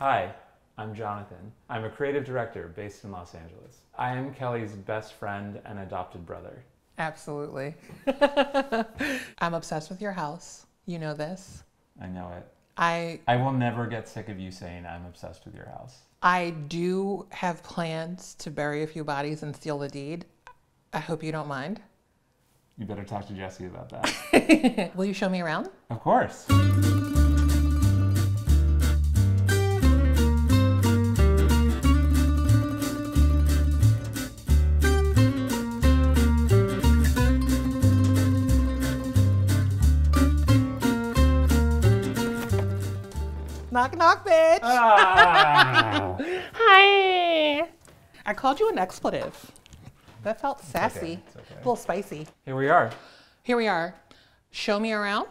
Hi, I'm Jonathan. I'm a creative director based in Los Angeles. I am Kelly's best friend and adopted brother. Absolutely. I'm obsessed with your house. You know this. I know it. I will never get sick of you saying I'm obsessed with your house. I do have plans to bury a few bodies and steal the deed. I hope you don't mind. You better talk to Jesse about that. Will you show me around? Of course. Knock, knock, bitch. Ah. Hi. I called you an expletive. That felt sassy. It's okay. A little spicy. Here we are. Here we are. Show me around.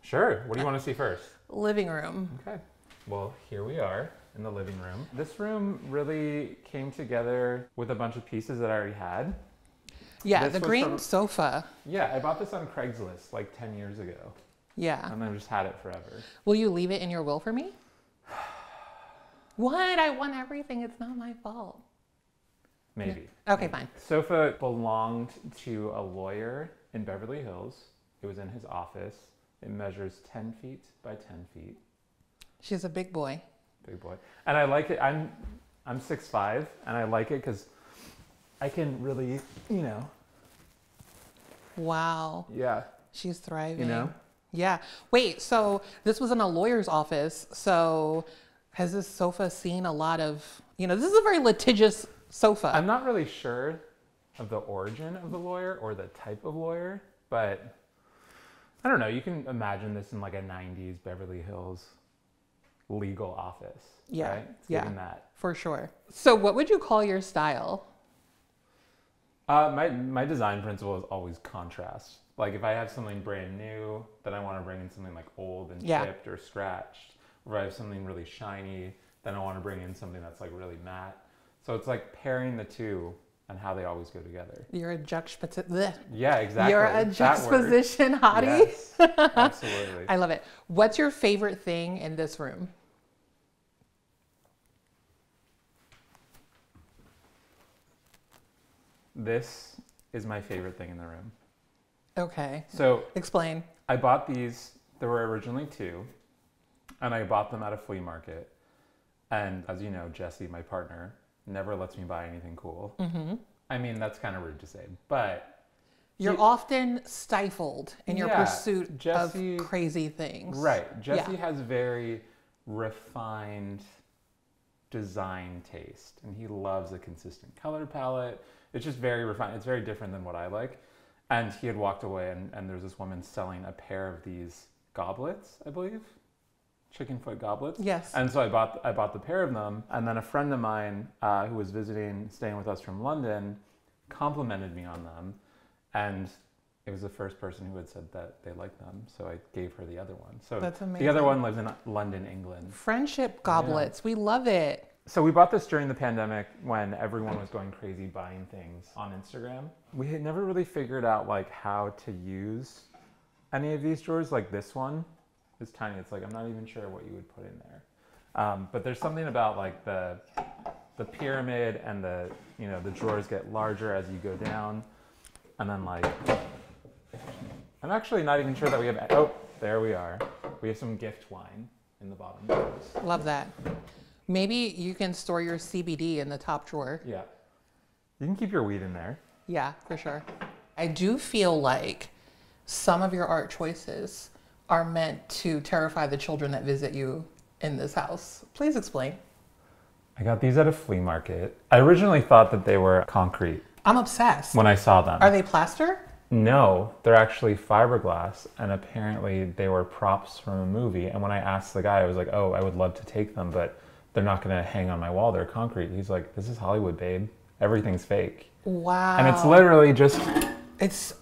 Sure. What do you want to see first? Living room. Okay. Well, here we are in the living room. This room really came together with a bunch of pieces that I already had. Yeah, This the was green from- sofa. Yeah, I bought this on Craigslist like 10 years ago. Yeah. And I've just had it forever. Will you leave it in your will for me? What? I want everything. It's not my fault. Maybe. Okay, fine. Sofa belonged to a lawyer in Beverly Hills. It was in his office. It measures 10 feet by 10 feet. She's a big boy. Big boy. And I like it. I'm 6'5", and I like it because I can really, Wow. yeah. She's thriving. You know? Yeah. Wait, so this was in a lawyer's office. So has this sofa seen a lot of, this is a very litigious sofa. I'm not really sure of the origin of the lawyer or the type of lawyer, but I don't know. You can imagine this in like a 90s Beverly Hills legal office. Yeah. Right? It's Yeah. given that. For sure. So what would you call your style? My design principle is always contrast. Like if I have something brand new, then I want to bring in something like old and chipped or scratched. Or if I have something really shiny, then I want to bring in something that's like really matte. So it's like pairing the two and how they always go together. You're a juxtaposition. Yeah, exactly. You're a juxtaposition hottie. Yes, absolutely. I love it. What's your favorite thing in this room? This is my favorite thing in the room. Okay. So Explain. I bought these, there were originally 2, and I bought them at a flea market. And as you know, Jesse, my partner, never lets me buy anything cool. Mm-hmm. I mean, that's kind of rude to say, but... You're often stifled in your pursuit Jesse, of crazy things. Right. Jesse has very refined design taste, and he loves a consistent color palette. It's just very refined. It's very different than what I like. And he had walked away, and there's this woman selling a pair of these goblets, I believe. Chicken foot goblets. Yes. And so I bought the pair of them, and then a friend of mine who was staying with us from London, complimented me on them, and it was the first person who had said that they liked them, so I gave her the other one. So That's amazing. The other one lives in London, England. Friendship goblets. Yeah. We love it. So we bought this during the pandemic when everyone was going crazy buying things on Instagram. We had never really figured out like how to use any of these drawers. Like this one is tiny. It's like I'm not even sure what you would put in there. But there's something about like the pyramid and the drawers get larger as you go down, and then like I'm actually not even sure that we have. Oh, there we are. We have some gift wine in the bottom drawers. Love that. Maybe you can store your CBD in the top drawer. Yeah. You can keep your weed in there. Yeah, for sure. I do feel like some of your art choices are meant to terrify the children that visit you in this house. Please explain. I got these at a flea market. I originally thought that they were concrete. I'm obsessed. When I saw them. Are they plaster? No, they're actually fiberglass, and apparently they were props from a movie. And when I asked the guy, I was like, oh, I would love to take them, but they're not going to hang on my wall. They're concrete. He's like, this is Hollywood, babe. Everything's fake. Wow. And it's literally just...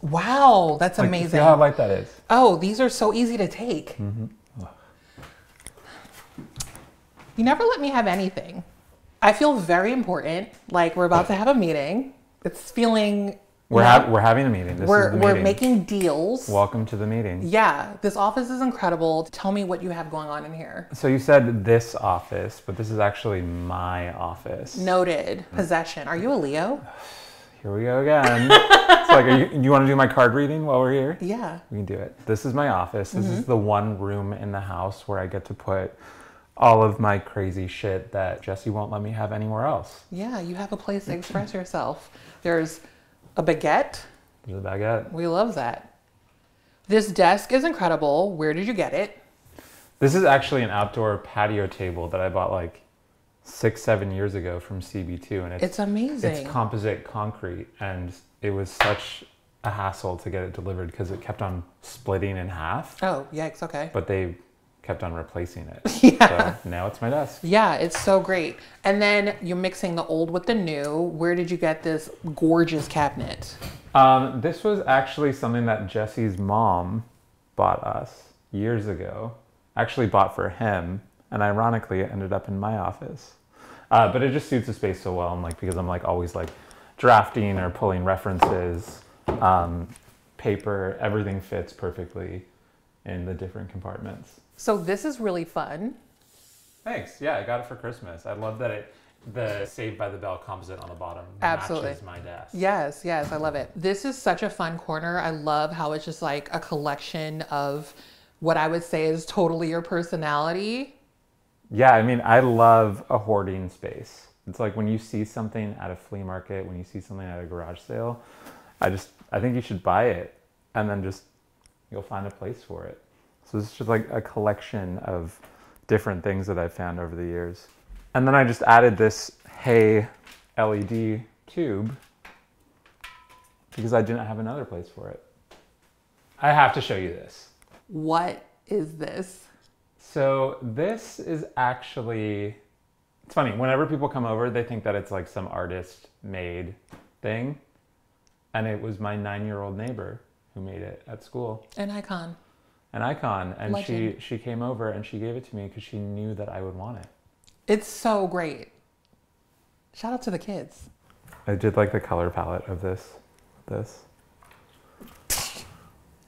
Wow, that's like, amazing. See how light that is? Oh, these are so easy to take. Mm-hmm. You never let me have anything. I feel very important, like we're about to have a meeting. It's feeling We're having a meeting. This is the We're meeting. making deals. Welcome to the meeting. Yeah, this office is incredible. Tell me what you have going on in here. So you said this office, but this is actually my office. Noted. Possession. Are you a Leo? Here we go again. It's like, you want to do my card reading while we're here? Yeah. We can do it. This is my office. This is the one room in the house where I get to put all of my crazy shit that Jesse won't let me have anywhere else. Yeah, you have a place to express yourself. There's a baguette. There's a baguette. We love that. This desk is incredible. Where did you get it? This is actually an outdoor patio table that I bought like 6-7 years ago from CB2, and It's amazing. It's composite concrete, and it was such a hassle to get it delivered because it kept on splitting in half. Oh, yikes, okay. But they kept on replacing it. Yeah. So now it's my desk. Yeah, it's so great. And then you're mixing the old with the new. Where did you get this gorgeous cabinet? This was actually something that Jesse's mom bought us years ago. Actually bought for him, and ironically it ended up in my office. But it just suits the space so well, and like because I'm like always like drafting or pulling references, paper, everything fits perfectly in the different compartments. So this is really fun. Thanks. Yeah, I got it for Christmas. I love that the Saved by the Bell composite on the bottom Absolutely matches my desk. Yes, yes, I love it. This is such a fun corner. I love how it's just like a collection of what I would say is totally your personality. Yeah, I mean, I love a hoarding space. It's like when you see something at a flea market, when you see something at a garage sale, I think you should buy it, and then you'll find a place for it. So it's just like a collection of different things that I've found over the years. And then I just added this Hey LED tube because I didn't have another place for it. I have to show you this. What is this? So this is actually, it's funny, whenever people come over, they think that it's like some artist made thing. And it was my 9-year-old neighbor who made it at school. An icon. An icon. And Legend. she came over and she gave it to me because she knew that I would want it. It's so great. Shout out to the kids. I did like the color palette of this.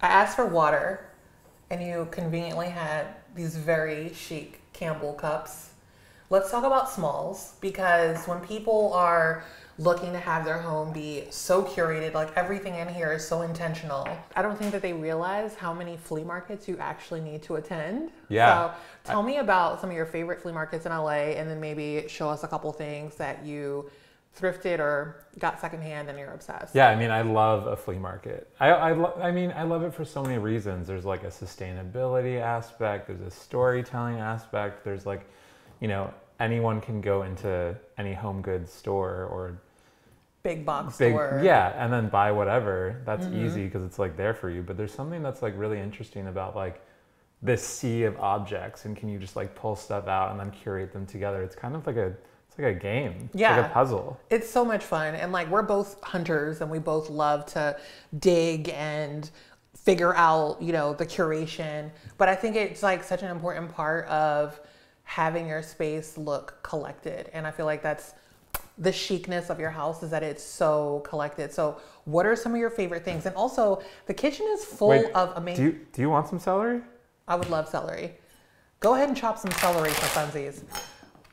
I asked for water, and you conveniently had these very chic Campbell cups. Let's talk about smalls, because when people are looking to have their home be so curated, like everything in here is so intentional, I don't think that they realize how many flea markets you actually need to attend. Yeah. So tell me about some of your favorite flea markets in LA, and then maybe show us a couple things that you thrifted or got secondhand and you're obsessed. Yeah, I mean, I love a flea market. I mean, I love it for so many reasons. There's like a sustainability aspect, there's a storytelling aspect, there's like, you know, anyone can go into any home goods store or big box store. Yeah, and then buy whatever. That's easy because it's like there for you. But there's something that's like really interesting about like this sea of objects, and can you just like pull stuff out and then curate them together? It's kind of like it's like a game. It's Yeah. like a puzzle. It's so much fun. And like, we're both hunters and we both love to dig and figure out, you know, the curation. But I think it's like such an important part of having your space look collected. And I feel like that's the chicness of your house, is that it's so collected. So what are some of your favorite things? And also the kitchen is full of amazing. Do you want some celery? I would love celery. Go ahead and chop some celery for funsies.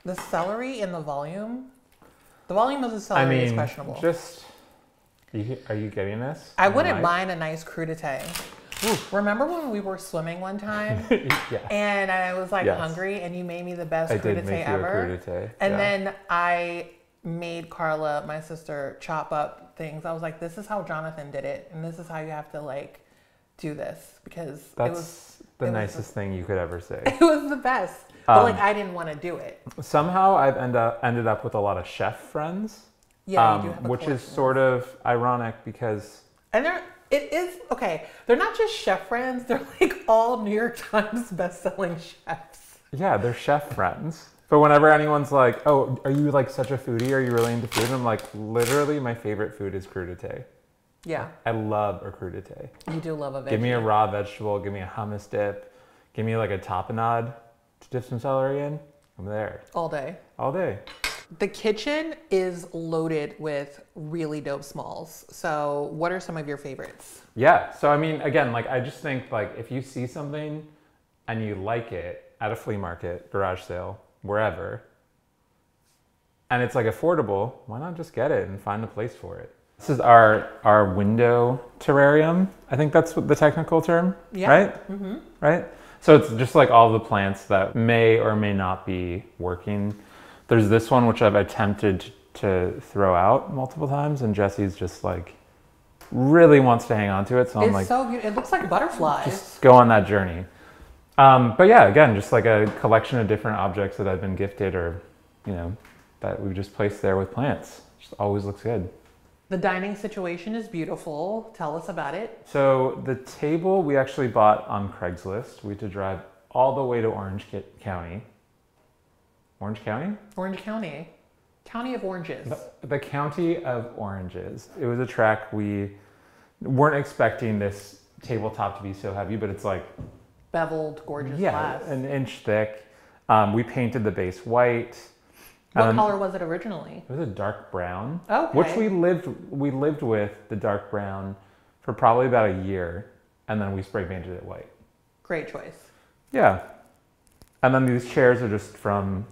The celery in the volume of the celery is questionable. Are you getting this? I wouldn't mind a nice crudité. Remember when we were swimming one time? Yeah. And I was like Yes. hungry, and you made me the best I did crudité make you a ever. crudité. And yeah. then I made Carla, my sister, chop up things. I was like, this is how Jonathon did it, and this is how you have to like do this, because That's the nicest thing you could ever say. it was the best. But like, I didn't want to do it. Somehow I've ended up with a lot of chef friends. Yeah, you do have a which is collection. sort of ironic because And it is, okay, they're not just chef friends, they're like all New York Times best-selling chefs. yeah, they're chef friends. But whenever anyone's like, "Oh, are you like such a foodie? Are you really into food?" And I'm like, literally, my favorite food is crudité. Yeah, I love a crudité. you do love a veggie. Give me a raw vegetable. Give me a hummus dip. Give me like a tapenade to dip some celery in. I'm there all day. all day. The kitchen is loaded with really dope smalls. So what are some of your favorites? Yeah, so I mean, again, like I just think like if you see something and you like it at a flea market, garage sale, wherever, and it's like affordable, why not just get it and find a place for it? This is our window terrarium. I think that's what the technical term, Yeah. right? Mm-hmm. Right? So it's just like all the plants that may or may not be working. There's this one which I've attempted to throw out multiple times, and Jesse's just like really wants to hang on to it. So I'm It's like, so beautiful. It looks like butterflies. just go on that journey. But yeah, again, just like a collection of different objects that I've been gifted or, you know, that we've just placed there with plants. Just always looks good. The dining situation is beautiful. Tell us about it. So the table we actually bought on Craigslist. We had to drive all the way to Orange County. Orange County? Orange County. County of Oranges. The County of Oranges. It was a track we weren't expecting this tabletop to be so heavy, but it's like Beveled, gorgeous yeah, glass. an inch thick. We painted the base white. What color was it originally? It was a dark brown, Okay. which we lived with the dark brown for probably about a year, and then we spray painted it white. Great choice. Yeah, and then these chairs are just from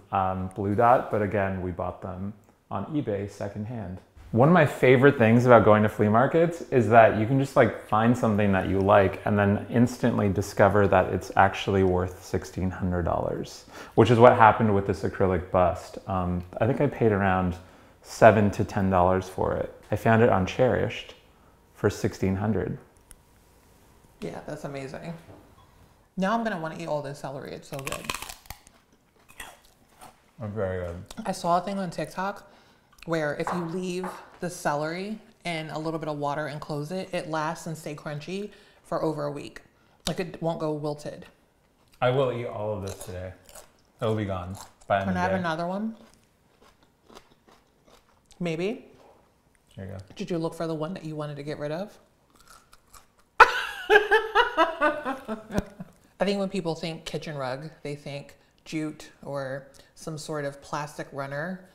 Blue Dot, but again, we bought them on eBay secondhand. One of my favorite things about going to flea markets is that you can just like find something that you like and then instantly discover that it's actually worth $1,600, which is what happened with this acrylic bust. I think I paid around $7 to $10 for it. I found it on Cherished for $1,600. Yeah, that's amazing. Now I'm gonna want to eat all this celery. It's so good. Very good. I saw a thing on TikTok where if you leave the celery in a little bit of water and close it, it lasts and stay crunchy for over a week. Like it won't go wilted. I will eat all of this today. It'll be gone by end Can of I have the day. another one? Maybe. Here you go. Did you look for the one that you wanted to get rid of? I think when people think kitchen rug, they think jute or some sort of plastic runner.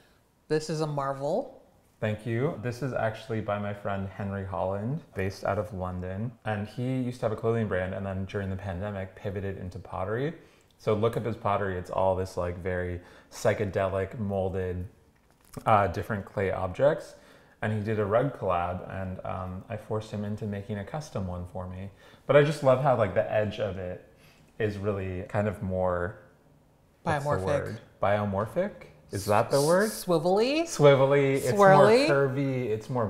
This is a marvel. Thank you. This is actually by my friend Henry Holland, based out of London. And he used to have a clothing brand and then during the pandemic pivoted into pottery. So look up his pottery. It's all this like very psychedelic molded different clay objects. And he did a rug collab and I forced him into making a custom one for me. But I just love how like the edge of it is really kind of more what's the Biomorphic. word? Biomorphic? Is that the word? Swivelly. Swivelly. It's Swirly. more curvy. It's more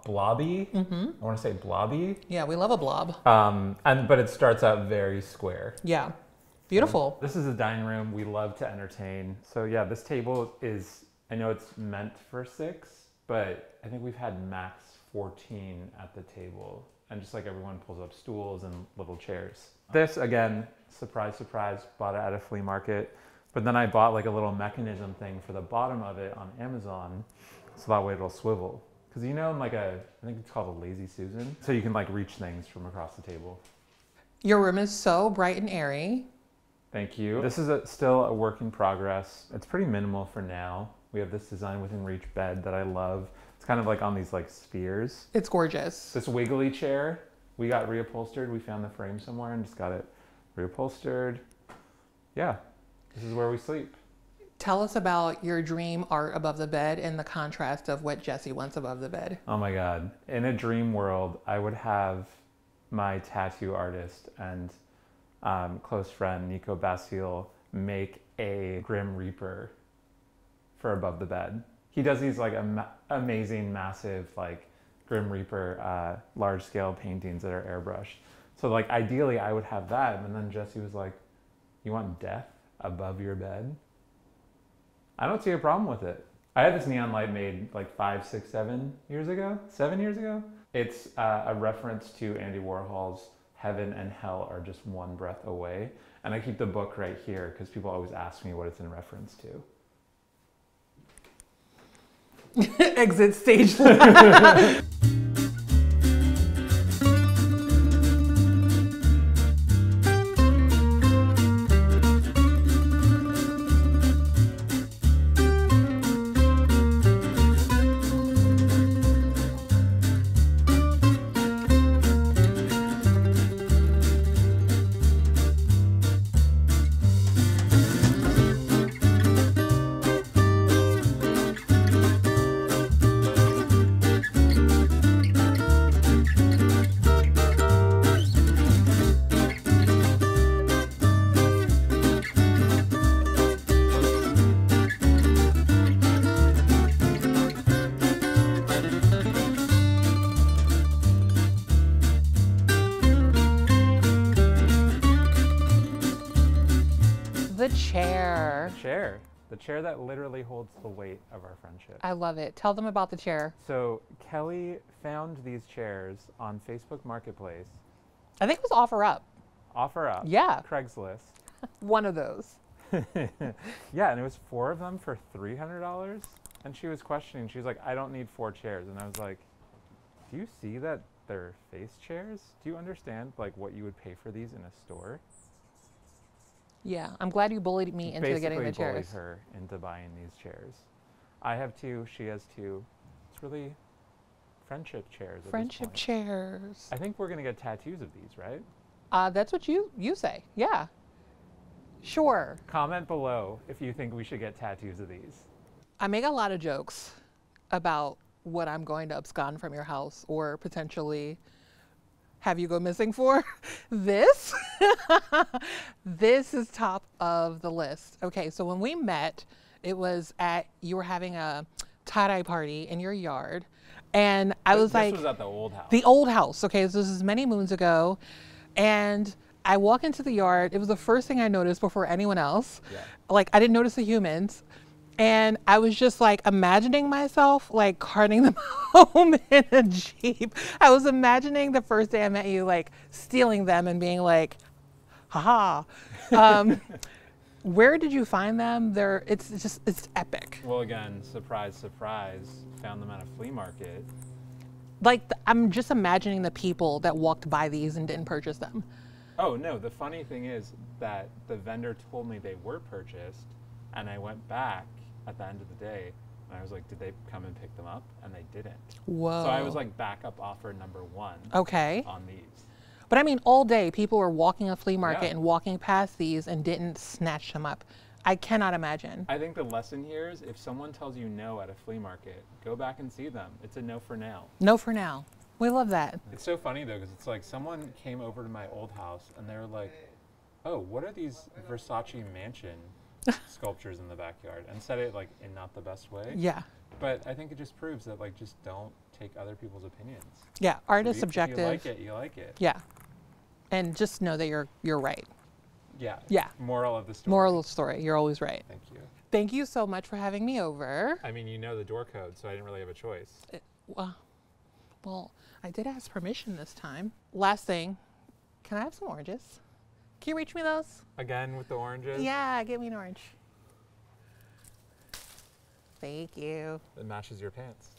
blobby. I want to say blobby. Yeah, we love a blob. But it starts out very square. Yeah. Beautiful. This is a dining room. We love to entertain. So yeah, this table is, I know it's meant for 6, but I think we've had max 14 at the table. And just like everyone pulls up stools and little chairs. This, again, surprise, surprise, bought it at a flea market. But then I bought like a little mechanism thing for the bottom of it on Amazon. So that way it'll swivel. Because you know, like I think it's called a Lazy Susan. So you can like reach things from across the table. Your room is so bright and airy. Thank you. This is still a work in progress. It's pretty minimal for now. We have this design within reach bed that I love. It's kind of like on these like spheres. It's gorgeous. This wiggly chair, we got reupholstered. We found the frame somewhere and just got it reupholstered. Yeah, this is where we sleep. Tell us about your dream art above the bed and the contrast of what Jesse wants above the bed. Oh my God. In a dream world, I would have my tattoo artist and close friend, Nico Basile, make a Grim Reaper for above the bed. He does these like amazing, massive, like Grim Reaper, large scale paintings that are airbrushed. So like ideally I would have that. And then Jesse was like, you want death above your bed? I don't see a problem with it. I had this neon light made like 5, 6, 7 years ago. 7 years ago? It's a reference to Andy Warhol's Heaven and Hell Are Just One Breath Away. And I keep the book right here because people always ask me what it's in reference to. Exit stage. the chair. The chair that literally holds the weight of our friendship. I love it. Tell them about the chair. So Kelly found these chairs on Facebook Marketplace. I think it was OfferUp. OfferUp. Yeah. Craigslist. One of those. Yeah, and it was 4 of them for $300. And she was questioning. She was like, I don't need 4 chairs. And I was like, do you see that they're face chairs? Do you understand like what you would pay for these in a store? Yeah, I'm glad you bullied me into getting the chairs. Basically bullied her into buying these chairs. I have 2. She has 2. It's really friendship chairs. Friendship chairs. I think we're gonna get tattoos of these, right? That's what you say. Yeah. Sure. Comment below if you think we should get tattoos of these. I make a lot of jokes about what I'm going to abscond from your house or potentially have you go missing for. This, this is top of the list. Okay, so when we met, you were having a tie-dye party in your yard. And I was like, this was at the old house. The old house. Okay, so this is many moons ago. And I walk into the yard. It was the first thing I noticed before anyone else. Yeah. Like, I didn't notice the humans. And I was just like imagining myself like carting them home in a Jeep. I was imagining the first day I met you, like stealing them and being like, haha. Where did you find them? It's epic. Well, again, surprise, surprise, found them at a flea market. Like, I'm just imagining the people that walked by these and didn't purchase them. Oh, no, the funny thing is that the vendor told me they were purchased, and I went back at the end of the day, and I was like, did they come and pick them up? And they didn't. Whoa. So I was like backup offer number 1 okay. on these. But I mean, all day people were walking a flea market Yeah. and walking past these and didn't snatch them up. I cannot imagine. I think the lesson here is if someone tells you no at a flea market, go back and see them. It's a no for now. No for now. We love that. It's so funny though, because it's like someone came over to my old house and they were like, oh, what are these Versace mansion sculptures in the backyard? And said it like in not the best way. Yeah. But I think it just proves that like just don't take other people's opinions. Yeah. Art is If subjective. you like it, you like it. Yeah. And just know that you're right. Yeah. Yeah. Moral of the story. Moral of the story. You're always right. Thank you. Thank you so much for having me over. I mean, you know the door code, so I didn't really have a choice. Well, I did ask permission this time. Last thing, can I have some oranges? Can you reach me those? Again with the oranges? Yeah, give me an orange. Thank you. It matches your pants.